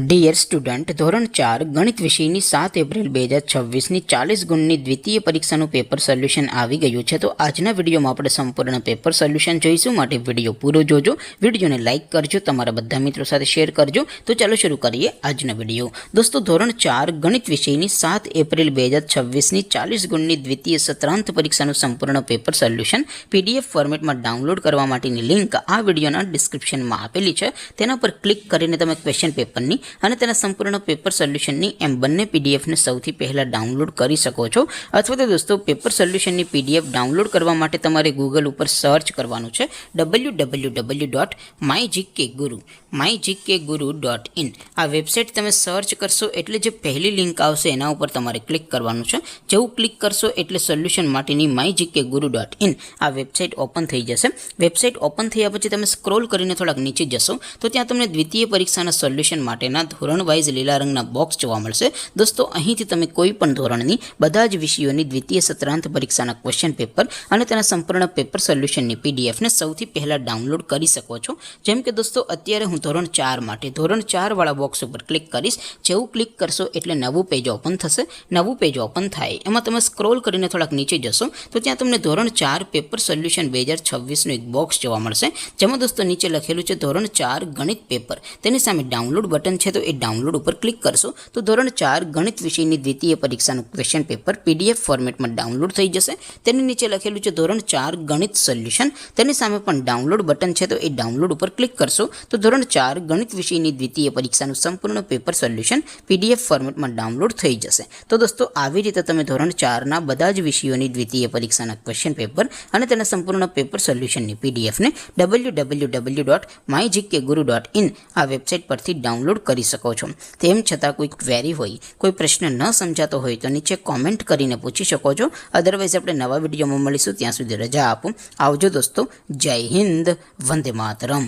Dear student, ધોરણ 4 ગણિત વિષયની 7 એપ્રિલ 2026ની 40 ગુણની દ્વિતીય પરીક્ષાનું પેપર સોલ્યુશન આવી ગયું છે. તો આજના વિડીયોમાં આપણે સંપૂર્ણ પેપર સોલ્યુશન જોઈશું. માટે વિડીયો પૂરો જોજો, વિડીયોને લાઇક કરજો, તમારા બધા મિત્રો સાથે શેર કરજો. તો ચાલો શરૂ કરીએ આજનો વિડીયો. દોસ્તો, ધોરણ 4 ગણિત વિષયની 7 એપ્રિલ 2026ની 40 ગુણની દ્વિતીય સત્રાંત પરીક્ષાનું સંપૂર્ણ પેપર સોલ્યુશન PDF ફોર્મેટમાં ડાઉનલોડ કરવા માટેની લિંક આ વિડીયોના ડિસ્ક્રિપ્શનમાં આપેલી છે. તેના પર ક્લિક કરીને તમે ક્વેશ્ચન પેપરની અને તેના સંપૂર્ણ પેપર સોલ્યુશનની એમ બંને પીડીએફને સૌથી પહેલાં ડાઉનલોડ કરી શકો છો. અથવા તો દોસ્તો, પેપર સોલ્યુશનની PDF ડાઉનલોડ કરવા માટે તમારે ગૂગલ ઉપર સર્ચ કરવાનું છે www.mygkguru.in. આ વેબસાઇટ તમે સર્ચ કરશો એટલે જે પહેલી લિંક આવશે એના ઉપર તમારે ક્લિક કરવાનું છે. જેવું ક્લિક કરશો એટલે સોલ્યુશન માટેની mygkguru.in આ વેબસાઇટ ઓપન થઈ જશે. વેબસાઇટ ઓપન થયા પછી તમે સ્ક્રોલ કરીને થોડાક નીચે જશો તો ત્યાં તમને દ્વિતીય પરીક્ષાના સોલ્યુશન માટેના ધોરણ વાઇઝ લીલા રંગના બોક્સ જોવા મળશે. દોસ્તો, અહીંથી તમે કોઈ પણ ધોરણની બધા જ વિષયોની દ્વિતીય સત્રાંત પરીક્ષાના ક્વેશ્ચન પેપર અને તેના સંપૂર્ણ પેપર સોલ્યુશનની પીડીએફને સૌથી પહેલાં ડાઉનલોડ કરી શકો છો. જેમ કે દોસ્તો, અત્યારે હું ધોરણ 4 માટે ધોરણ 4 વાળા બોક્સ ઉપર ક્લિક કરીશ. જેવું ક્લિક કરશો એટલે નવું પેજ ઓપન થશે. નવું પેજ ઓપન થાય એમાં તમે સ્ક્રોલ કરીને થોડાક નીચે જશો તો ત્યાં તમને ધોરણ 4 પેપર સોલ્યુશન 2026નું એક બોક્સ જોવા મળશે. જેમાં દોસ્તો નીચે લખેલું છે ધોરણ 4 ગણિત પેપર. તેની સામે ડાઉનલોડ બટન છે, તો એ ડાઉનલોડ ઉપર ક્લિક કરશો તો ધોરણ 4 ગણિત વિષયની દ્વિતીય પરીક્ષાનું ક્વેશ્ચન પેપર PDF ફોર્મેટમાં ડાઉનલોડ થઈ જશે. તેની નીચે લખેલું છે ધોરણ 4 ગણિત સોલ્યુશન. તેની સામે પણ ડાઉનલોડ બટન છે, તો એ ડાઉનલોડ ઉપર ક્લિક કરશો તો ધોરણ 4 ગણિત વિષયની દ્વિતીય પરીક્ષાનું સંપૂર્ણ પેપર સોલ્યુશન PDF ફોર્મેટમાં ડાઉનલોડ થઈ જશે. તો દોસ્તો, આવી રીતે તમે ધોરણ 4ના બધા જ વિષયોની દ્વિતીય પરીક્ષાના ક્વેશ્ચન પેપર અને તેના સંપૂર્ણ પેપર સોલ્યુશનની પીડીએફને www.mygkguru.in આ વેબસાઇટ પરથી ડાઉનલોડ કરી શકો છો. તેમ છતાં કોઈ ક્વેરી હોય, કોઈ પ્રશ્ન ન સમજાતો હોય તો નીચે કોમેન્ટ કરીને પૂછી શકો છો. અદરવાઇઝ આપણે નવા વિડીયોમાં મળીશું. ત્યાં સુધી રજા આપો. આવજો દોસ્તો. જય હિન્દ. વંદે માતરમ.